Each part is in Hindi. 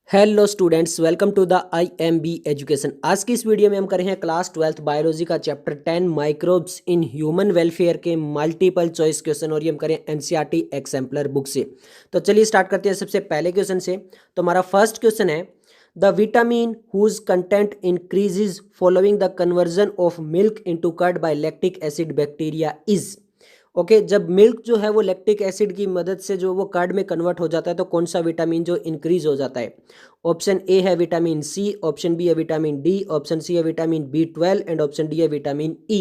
Hello students, welcome to the IMB education. आज की इस वीडियो में हम कर रहे हैं क्लास 12th बायोलॉजी का chapter 10 microbes in human welfare के मल्टीपल चॉइस क्वेश्चन, और ये हम करें NCERT एक्सेम्पलर बुक से। तो चलिए स्टार्ट करते हैं सबसे पहले क्वेश्चन से। तो हमारा फर्स्ट क्वेश्चन है, the vitamin whose content increases following the conversion of milk into curd by lactic acid bacteria is. Okay, जब मिल्क जो है वो लैक्टिक एसिड की मदद से जो वो कर्ड में कन्वर्ट हो जाता है तो कौन सा विटामिन जो इंक्रीज हो जाता है? ऑप्शन ए है विटामिन सी, ऑप्शन बी है विटामिन डी, ऑप्शन सी है vitamin B12 and option D है विटामिन ई।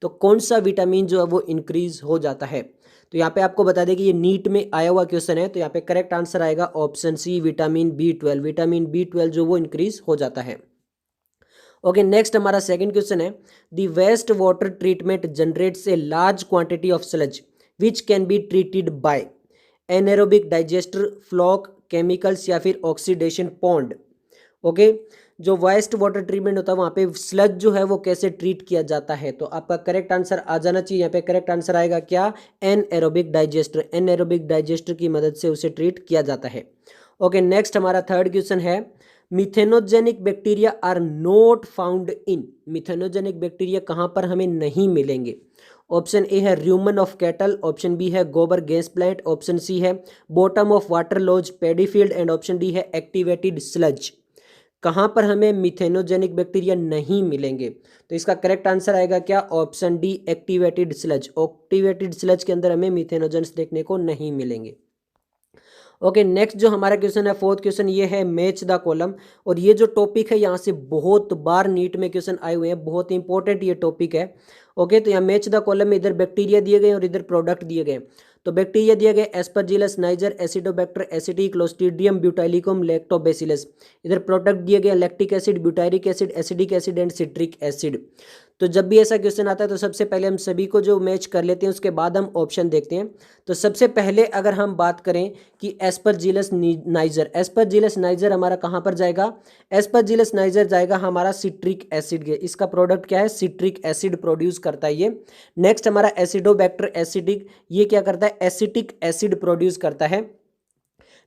तो कौन सा विटामिन जो है वो इंक्रीज हो जाता है? तो यहाँ पे आपको बता दें कि ये नीट में आया हुआ क्वेश्चन है, तो यहाँ पे करेक्ट आंसर आएगा option C vitamin B12। Vitamin B12 जो वो इंक्रीज हो जाता है। ओके, नेक्स्ट हमारा सेकंड क्वेश्चन है, the waste water treatment generates a large quantity of sludge which can be treated by anaerobic digester, floc, chemicals या फिर ऑक्सीडेशन पॉन्ड। ओके, जो वेस्ट वाटर ट्रीटमेंट होता है वहाँ पे स्लज जो है वो कैसे ट्रीट किया जाता है? तो आपका करेक्ट आंसर आ जाना चाहिए। यहाँ पे करेक्ट आंसर आएगा क्या? Anaerobic digester. एनारोबिक डाइजेस्टर की मदद से उसे ट्रीट किया जाता है। ओके, नेक्स्ट हमारा थर्ड क्वेश्चन है, methanogenic bacteria are not found in. Methanogenic bacteria कहाँ पर हमें नहीं मिलेंगे? ऑप्शन ए है rumen of cattle, option B है gobar gas plant, option C है bottom of water logged paddy field and option D है एक्टिवेटेड स्लज। कहाँ पर हमें मिथेनोजेनिक बैक्टीरिया नहीं मिलेंगे? तो इसका करेक्ट आंसर आएगा क्या? Option D activated sludge. Activated sludge के अंदर हमें मिथेनोजेंस देखने को नहीं मिलेंगे। ओके, नेक्स्ट जो हमारा क्वेश्चन है फोर्थ क्वेश्चन, ये है मैच द कॉलम। और ये जो टॉपिक है यहाँ से बहुत बार नीट में क्वेश्चन आए हुए हैं, बहुत इंपॉर्टेंट ये टॉपिक है। ओके, तो यहाँ मैच द कॉलम में इधर बैक्टीरिया दिए गए और इधर प्रोडक्ट दिए गए। तो बैक्टीरिया दिए गए Aspergillus niger, Acetobacter aceti, Clostridium butylicum, Lactobacillus. इधर प्रोडक्ट दिए गए lactic acid, butyric acid, acetic acid and citric acid. तो जब भी ऐसा क्वेश्चन आता है तो सबसे पहले हम सभी को जो मैच कर लेते हैं, उसके बाद हम ऑप्शन देखते हैं। तो सबसे पहले अगर हम बात करें कि एस्परजिलस नाइजर, एस्परजिलस नाइजर हमारा कहाँ पर जाएगा? एस्परजिलस नाइजर जाएगा हमारा सिट्रिक एसिड के। इसका प्रोडक्ट क्या है? सिट्रिक एसिड प्रोड्यूस करता है ये। नेक्स्ट हमारा एसिडोबैक्टर एसिडिक, ये क्या करता है? एसिटिक एसिड प्रोड्यूस करता है।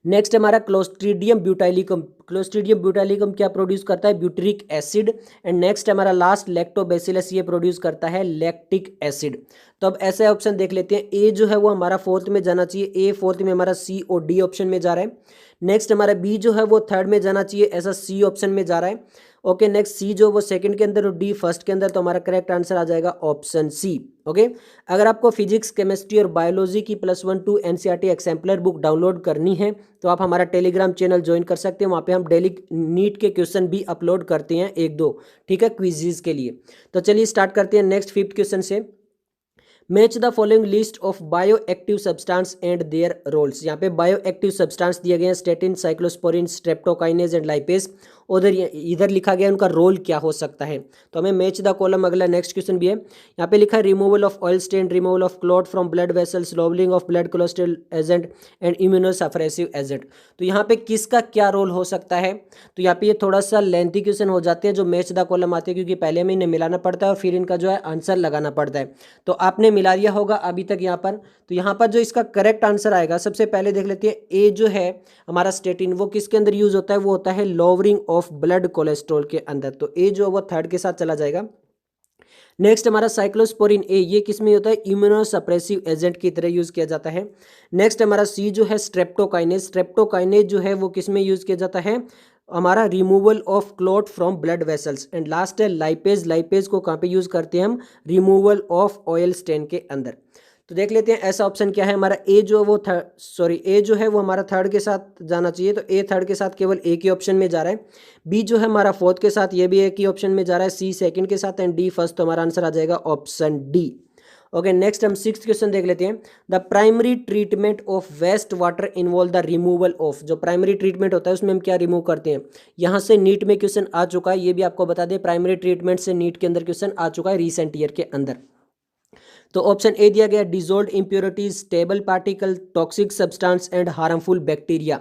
नेक्स्ट हमारा क्लोस्ट्रीडियम ब्यूटाइलिकम, क्लोस्ट्रीडियम ब्यूटाइलिकम क्या प्रोड्यूस करता है? Butyric acid. एंड नेक्स्ट हमारा लास्ट लैक्टोबैसिलस, ये प्रोड्यूस करता है लैक्टिक एसिड। तो अब ऐसे ऑप्शन देख लेते हैं। ए जो है वो हमारा फोर्थ में जाना चाहिए, ए फोर्थ में हमारा सी और डी ऑप्शन में जा रहा है। नेक्स्ट हमारा बी जो है वो थर्ड में जाना चाहिए, ऐसा सी ऑप्शन में जा रहा है। ओके, नेक्स्ट सी जो वो सेकंड के अंदर और डी फर्स्ट के अंदर, तो हमारा करेक्ट आंसर आ जाएगा ऑप्शन सी। ओके, अगर आपको फिजिक्स, केमिस्ट्री और बायोलॉजी की +1 to NCERT एक्सेम्पलर बुक डाउनलोड करनी है तो आप हमारा टेलीग्राम चैनल ज्वाइन कर सकते हैं। वहाँ पे हम डेली नीट के क्वेश्चन भी अपलोड करते हैं, 1-2, ठीक है, क्विजीज के लिए। तो चलिए स्टार्ट करते हैं नेक्स्ट फिफ्थ क्वेश्चन से। Match the following list of bio active substance and their roles. यहाँ पे बायो एक्टिव सब्सटेंस दिए गए हैं, statin, cyclosporin, streptokinase and lipase. उधर इधर लिखा गया उनका रोल क्या हो सकता है। तो हमें मैच द कॉलम, अगला नेक्स्ट क्वेश्चन भी है। यहाँ पे लिखा है removal of oil stain, removal of clot from blood vessels, lowering of blood cholesterol agent and immunosuppressive agent. तो यहाँ पे किसका क्या रोल हो सकता है? तो यहाँ पे ये थोड़ा सा लेंथी क्वेश्चन हो जाते हैं जो मैच द कॉलम आते हैं, क्योंकि पहले में इन्हें मिलाना पड़ता है और फिर इनका जो है आंसर लगाना पड़ता है। तो आपने मिला लिया होगा अभी तक यहाँ पर। तो यहाँ पर जो इसका करेक्ट आंसर आएगा, सबसे पहले देख लेते हैं। ए जो है हमारा स्टेटिन, वो किसके अंदर यूज होता है? वो होता है लोवरिंग ऑफ ब्लड कोलेस्ट्रॉल के अंदर। तो ए जो है वो थर्ड के साथ चला जाएगा। नेक्स्ट हमारा साइक्लोस्पोरिन ए, ये किस में होता है? इम्यूनोसप्रेसिव एजेंट की तरह यूज किया जाता है। नेक्स्ट हमारा सी जो है स्ट्रेप्टोकाइनेज, स्ट्रेप्टोकाइनेज जो है वो किस में यूज किया जाता है? हमारा removal of clot from blood vessels. And last है लाइपेज, लाइपेज को कहाँ पे यूज करते हैं हम? रिमूवल ऑफ ऑयल स्टेन के अंदर। तो देख लेते हैं ऐसा ऑप्शन क्या है हमारा। ए जो वो ए जो है वो हमारा थर्ड के साथ जाना चाहिए, तो ए थर्ड के साथ केवल एक ही ऑप्शन में जा रहा है। बी जो है हमारा फोर्थ के साथ, ये भी एक ही ऑप्शन में जा रहा है। सी सेकंड के साथ एंड डी फर्स्ट, तो हमारा आंसर आ जाएगा ऑप्शन डी। ओके, नेक्स्ट हम सिक्स्थ क्वेश्चन देख लेते हैं। The primary treatment of waste water involve the removal of. जो प्राइमरी ट्रीटमेंट होता है उसमें हम क्या रिमूव करते हैं? यहाँ से नीट में क्वेश्चन आ चुका है, ये भी आपको बता दें, प्राइमरी ट्रीटमेंट से नीट के अंदर क्वेश्चन आ चुका है रिसेंट ईयर के अंदर। तो ऑप्शन ए दिया गया dissolved impurities, stable particle, toxic substance and harmful bacteria.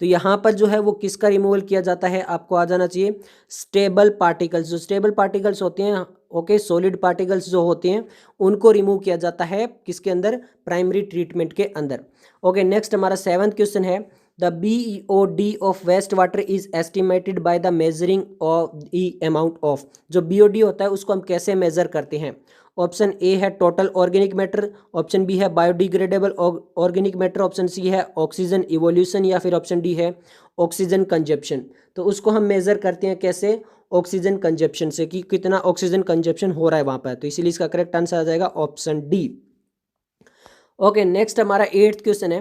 तो यहाँ पर जो है वो किसका रिमूवल किया जाता है? आपको आ जाना चाहिए स्टेबल पार्टिकल्स। जो स्टेबल पार्टिकल्स होते हैं, ओके, सॉलिड पार्टिकल्स जो होते हैं उनको रिमूव किया जाता है किसके अंदर? प्राइमरी ट्रीटमेंट के अंदर। ओके, नेक्स्ट हमारा सेवंथ क्वेश्चन है, the BOD of waste water is estimated by the measuring of the amount of. जो BOD होता है उसको हम कैसे मेजर करते हैं? ऑप्शन ए है total organic matter, option B है biodegradable organic matter, option C है ऑक्सीजन इवोल्यूशन, या फिर ऑप्शन डी है ऑक्सीजन कंजप्शन। तो उसको हम मेजर करते हैं कैसे? ऑक्सीजन कंजप्शन से, कि कितना ऑक्सीजन कंजप्शन हो रहा है वहाँ पर। तो इसीलिए इसका करेक्ट आंसर आ जाएगा ऑप्शन डी। ओके, नेक्स्ट हमारा 8th क्वेश्चन है,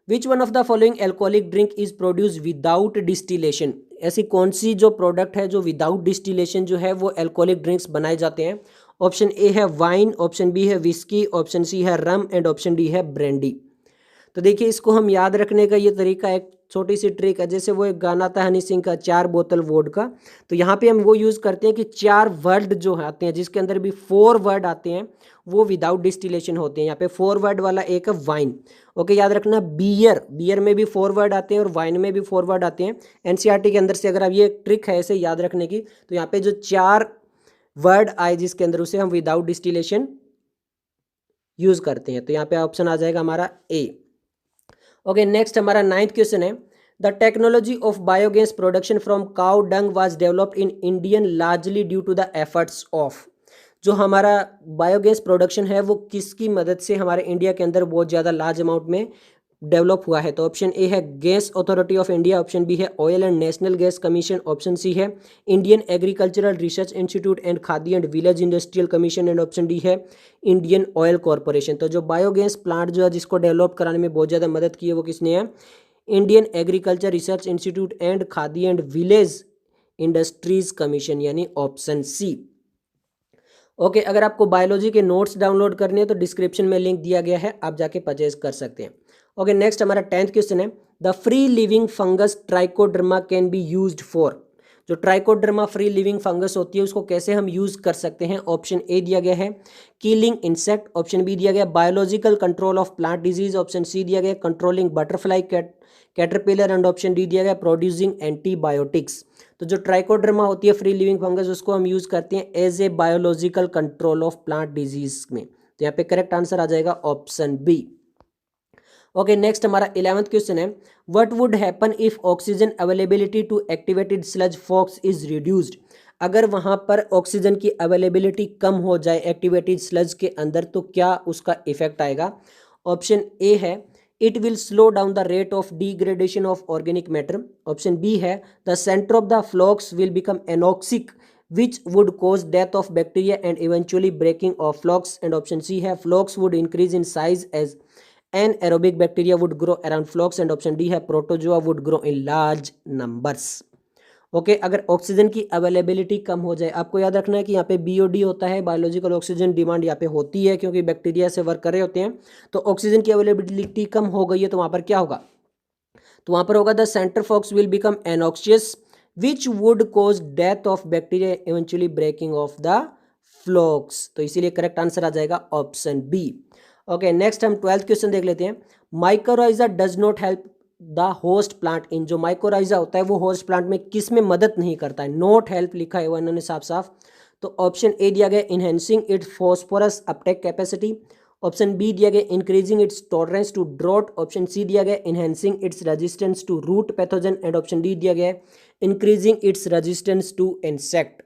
which one of the following alcoholic drink is produce without distillation? ऐसी कौन सी जो प्रोडक्ट है जो विदाउट डिस्टिलेशन जो है वो एल्कोहलिक ड्रिंक्स बनाए जाते हैं? ऑप्शन ए है वाइन, ऑप्शन बी है विस्की, ऑप्शन सी है रम एंड ऑप्शन डी है ब्रांडी। तो देखिए, इसको हम याद रखने का ये तरीका एक छोटी सी ट्रिक है। जैसे वो एक गाना था हनी सिंह का, 4 बोतल वोडका, तो यहाँ पे हम वो यूज़ करते हैं कि 4 वर्ड जो आते हैं जिसके अंदर भी 4 वर्ड आते हैं वो विदाउट डिस्टिलेशन होते हैं। यहाँ पे 4 वर्ड वाला एक है वाइन। ओके, याद रखना, बियर में भी 4 वर्ड आते हैं और वाइन में भी 4 वर्ड आते हैं। एनसीईआरटी के अंदर से अगर आप ये ट्रिक है ऐसे याद रखने की, तो यहाँ पे जो 4 वर्ड आए जिसके अंदर, उसे हम विदाउट डिस्टिलेशन यूज़ करते हैं। तो यहाँ पे ऑप्शन आ जाएगा हमारा ए। ओके, नेक्स्ट हमारा 9th क्वेश्चन है, the technology of biogas production from cow dung was developed in Indian largely due to the efforts of. जो हमारा बायोगैस प्रोडक्शन है वो किसकी मदद से हमारे इंडिया के अंदर बहुत ज़्यादा लार्ज अमाउंट में डेवलप हुआ है? तो ऑप्शन ए है Gas Authority of India, option B है Oil and National Gas Commission, option C है Indian Agricultural Research Institute and Khadi and Village Industrial Commission, and option D है इंडियन ऑयल कॉरपोरेशन। तो जो बायोगैस प्लांट जो है जिसको डेवलप कराने में बहुत ज़्यादा मदद की है वो किसने है? Indian agriculture research Institute and Khadi and village industries commission, यानी ऑप्शन सी। ओके, अगर आपको बायोलॉजी के नोट्स डाउनलोड करने हैं तो डिस्क्रिप्शन में लिंक दिया गया है, आप जाके परचेज कर सकते हैं। ओके, नेक्स्ट हमारा 10th क्वेश्चन है, the free living fungus trichoderma can be used for. जो ट्राइकोडर्मा फ्री लिविंग फंगस होती है उसको कैसे हम यूज़ कर सकते हैं? ऑप्शन ए दिया गया है किलिंग इंसेक्ट, ऑप्शन बी दिया गया biological control of plant disease, option C दिया गया controlling butterfly caterpillar, and option D दिया गया प्रोड्यूसिंग एंटीबायोटिक्स। तो जो ट्राइकोडर्मा होती है फ्री लिविंग फंगस, उसको हम यूज़ करते हैं as a biological control of plant disease में। तो यहाँ पे करेक्ट आंसर आ जाएगा ऑप्शन बी। ओके, नेक्स्ट हमारा 11th क्वेश्चन है, what would happen if oxygen availability to activated sludge flocs is reduced. अगर वहाँ पर ऑक्सीजन की अवेलेबिलिटी कम हो जाए एक्टिवेटेड स्लज के अंदर तो क्या उसका इफेक्ट आएगा? ऑप्शन ए है it will slow down the rate of degradation of organic matter, option B है the centre of the flocs will become anoxic which would cause death of bacteria and eventually breaking of flocks, and option C है flocks would increase in size as anaerobic bacteria would grow around flocks, and option D है protozoa would grow in large numbers। Okay, अगर ऑक्सीजन की अवेलेबिलिटी कम हो जाए, आपको याद रखना है कि यहाँ पे BOD होता है, बायोलॉजिकल ऑक्सीजन डिमांड यहाँ पे होती है क्योंकि बैक्टीरिया से वर्क कर रहे होते हैं। तो ऑक्सीजन की अवेलेबिलिटी कम हो गई है तो वहाँ पर क्या होगा? तो वहाँ पर होगा the centre flocs will become anoxic which would cause death of bacteria eventually breaking of the flocks। तो इसीलिए करेक्ट आंसर आ जाएगा ऑप्शन बी। ओके, नेक्स्ट हम 12th क्वेश्चन देख लेते हैं, mycorrhiza does not help the host plant in. जो माइकोराइजा होता है वो होस्ट प्लांट में किस में मदद नहीं करता है? नॉट हेल्प लिखा है वो इन्होंने साफ साफ। तो ऑप्शन ए दिया गया enhancing its phosphorus uptake capacity, option B दिया गया increasing its tolerance to drought, option C दिया गया enhancing its resistance to root pathogen, and option D दिया गया increasing its resistance to insect.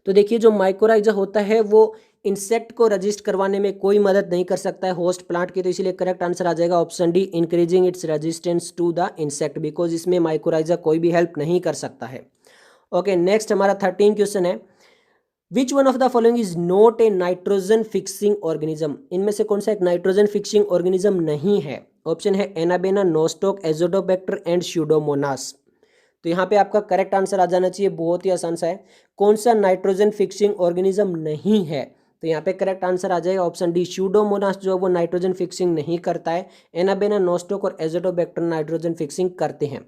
तो देखिए, जो माइकोराइजा होता है वो इंसेक्ट को रजिस्ट करवाने में कोई मदद नहीं कर सकता है होस्ट प्लांट की। तो इसीलिए करेक्ट आंसर आ जाएगा option D increasing its resistance to the insect, because इसमें माइकोराइजा कोई भी हेल्प नहीं कर सकता है। ओके, नेक्स्ट हमारा 13 क्वेश्चन है, which one of the following is not A nitrogen fixing organism. इनमें से कौन सा एक नाइट्रोजन फिक्सिंग ऑर्गेनिज्म नहीं है? ऑप्शन है एनाबेना, नोस्टॉक, एजोडोबैक्टर एंड स्यूडोमोनास। तो यहाँ पे आपका करेक्ट आंसर आ जाना चाहिए, बहुत ही आसान सा है, कौन सा नाइट्रोजन फिक्सिंग ऑर्गेनिज्म नहीं है? तो यहाँ पे करेक्ट आंसर आ जाएगा ऑप्शन डी स्यूडोमोनास, जो वो नाइट्रोजन फिक्सिंग नहीं करता है। एनाबेना, नोस्टॉक और एजोडोबैक्टर नाइट्रोजन फिक्सिंग करते हैं।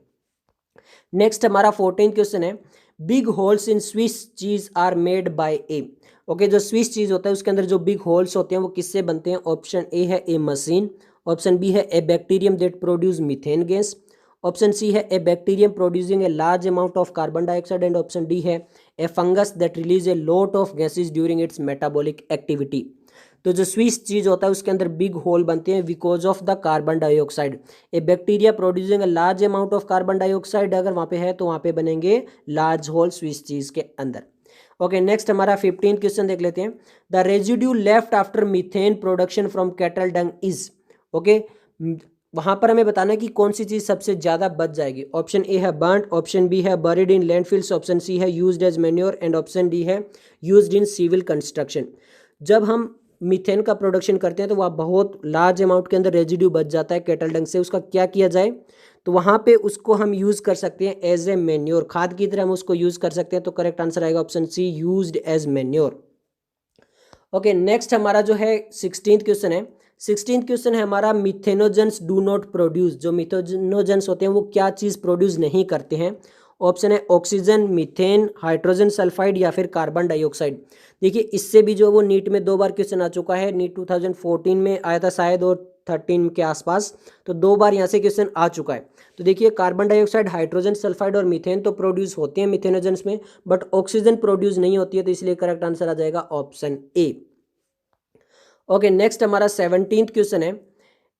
नेक्स्ट हमारा 14 क्वेश्चन है, big holes in Swiss cheese are made by a. Okay, जो स्विस चीज होता है उसके अंदर जो बिग होल्स होते हैं वो किससे बनते हैं? ऑप्शन ए है ए मशीन, ऑप्शन बी है a bacterium that produce methane gas, option C है a bacterium producing a large amount of carbon dioxide, and option D है a fungus that release a lot of gases during its metabolic activity. तो जो स्वीस चीज होता है उसके अंदर बिग होल बनते हैं because of the carbon dioxide. A bacteria producing a large amount of carbon dioxide अगर वहाँ पे है तो वहाँ पे बनेंगे लार्ज होल स्वीस चीज के अंदर। ओके नेक्स्ट हमारा 15 क्वेश्चन देख लेते हैं। The residue left after methane production from cattle Dang is. Okay वहां पर हमें बताना है कि कौन सी चीज सबसे ज्यादा बच जाएगी। ऑप्शन ए है बर्न्ड, ऑप्शन बी है buried in landfills, option C है used as manure and option D है यूज्ड इन सिविल कंस्ट्रक्शन। जब हम मीथेन का प्रोडक्शन करते हैं तो वह बहुत लार्ज अमाउंट के अंदर रेजिड्यू बच जाता है कैटल डंग से। उसका क्या किया जाए, तो वहाँ पे उसको हम यूज़ कर सकते हैं एज ए मैन्योर, खाद की तरह हम उसको यूज़ कर सकते हैं। तो करेक्ट आंसर आएगा option C used as manure. Okay next हमारा जो है 16th क्वेश्चन है। 16th क्वेश्चन है हमारा मिथेनोजेंस डू नॉट प्रोड्यूस। जो मिथेनोजेंस होते हैं वो क्या चीज़ प्रोड्यूस नहीं करते हैं। ऑप्शन है ऑक्सीजन, मीथेन, हाइड्रोजन सल्फाइड या फिर कार्बन डाइऑक्साइड। देखिए इससे भी जो वो नीट में 2 बार क्वेश्चन आ चुका है। नीट 2014 में आया था शायद और 13 के आसपास, तो 2 बार यहाँ से क्वेश्चन आ चुका है। तो देखिए कार्बन डाइऑक्साइड, हाइड्रोजन सल्फाइड और मीथेन तो प्रोड्यूस होते हैं मिथेनोजेंस में, बट ऑक्सीजन प्रोड्यूस नहीं होती है। तो इसलिए करेक्ट आंसर आ जाएगा ऑप्शन ए। ओके नेक्स्ट हमारा 17th क्वेश्चन है।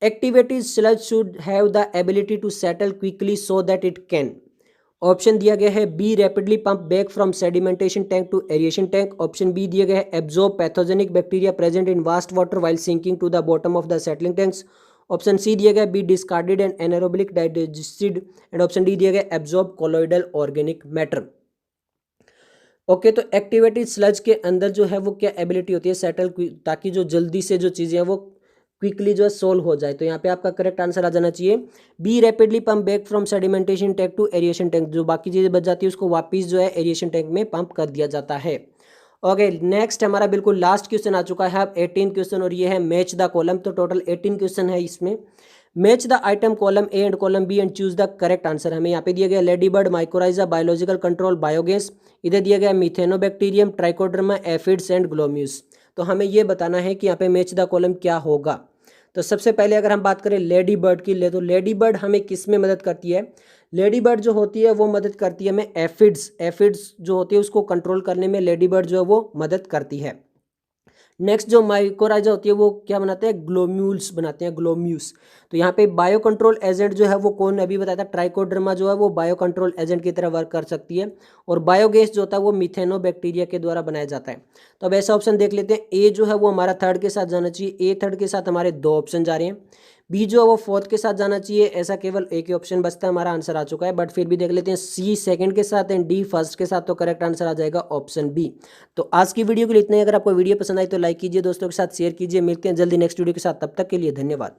Activated sludge should have the ability to settle quickly so that it can. Option दिया गया है be rapidly pump back from sedimentation tank to aeration tank, option B दिया गया है absorb pathogenic bacteria present in waste water while sinking to the bottom of the settling tanks, option C दिया गया be discarded and anaerobic digested and option D दिया गया absorb colloidal organic matter. Okay तो एक्टिवेटेड स्लज के अंदर जो है वो क्या एबिलिटी होती है सेटल, ताकि जो जल्दी से जो चीज़ें हैं वो क्विकली जो है सोल्व हो जाए। तो यहाँ पे आपका करेक्ट आंसर आ जाना चाहिए be rapidly pump back from sedimentation tank to aeration tank. जो बाकी चीज़ें बच जाती है उसको वापस जो है एरिएशन टैंक में पंप कर दिया जाता है। ओके नेक्स्ट हमारा बिल्कुल लास्ट क्वेश्चन आ चुका है अब 18 क्वेश्चन, और ये है मैच द कॉलम। तो टोटल 18 क्वेश्चन है इसमें। Match the item column A and column B and choose the correct answer. हमें यहाँ पे दिया गया lady bird, mycorrhiza, biological control, biogas. इधर दिया गया methanobacterium, trichoderma, aphids and glomus. तो हमें ये बताना है कि यहाँ पे मैच द कॉलम क्या होगा। तो सबसे पहले अगर हम बात करें लेडी बर्ड की, तो लेडी बर्ड हमें किस में मदद करती है। लेडी बर्ड जो होती है वो मदद करती है हमें एफिड्स जो होती है उसको कंट्रोल करने में लेडी बर्ड जो है वो मदद करती है। नेक्स्ट जो माइक्रोराइजा होती है वो क्या बनाते हैं, ग्लोम्यूल्स बनाते हैं, ग्लोम्यूस। तो यहाँ पे बायो कंट्रोल एजेंट जो है वो कौन अभी बताया था, ट्राइकोडर्मा जो है वो बायो कंट्रोल एजेंट की तरह वर्क कर सकती है। और बायोगैस जो होता है वो मिथेनोबैक्टीरिया के द्वारा बनाया जाता है। तो अब ऐसा ऑप्शन देख लेते हैं, ए जो है वो हमारा थर्ड के साथ जाना चाहिए, ए थर्ड के साथ हमारे 2 ऑप्शन जा रहे हैं। बी जो है वो फोर्थ के साथ जाना चाहिए, ऐसा केवल एक ही ऑप्शन बचता है, हमारा आंसर आ चुका है। बट फिर भी देख लेते हैं, सी सेकंड के साथ एंड डी फर्स्ट के साथ। तो करेक्ट आंसर आ जाएगा ऑप्शन बी। तो आज की वीडियो के लिए इतना ही। अगर आपको वीडियो पसंद आई तो लाइक कीजिए, दोस्तों के साथ शेयर कीजिए। मिलते हैं जल्दी नेक्स्ट वीडियो के साथ, तब तक के लिए धन्यवाद।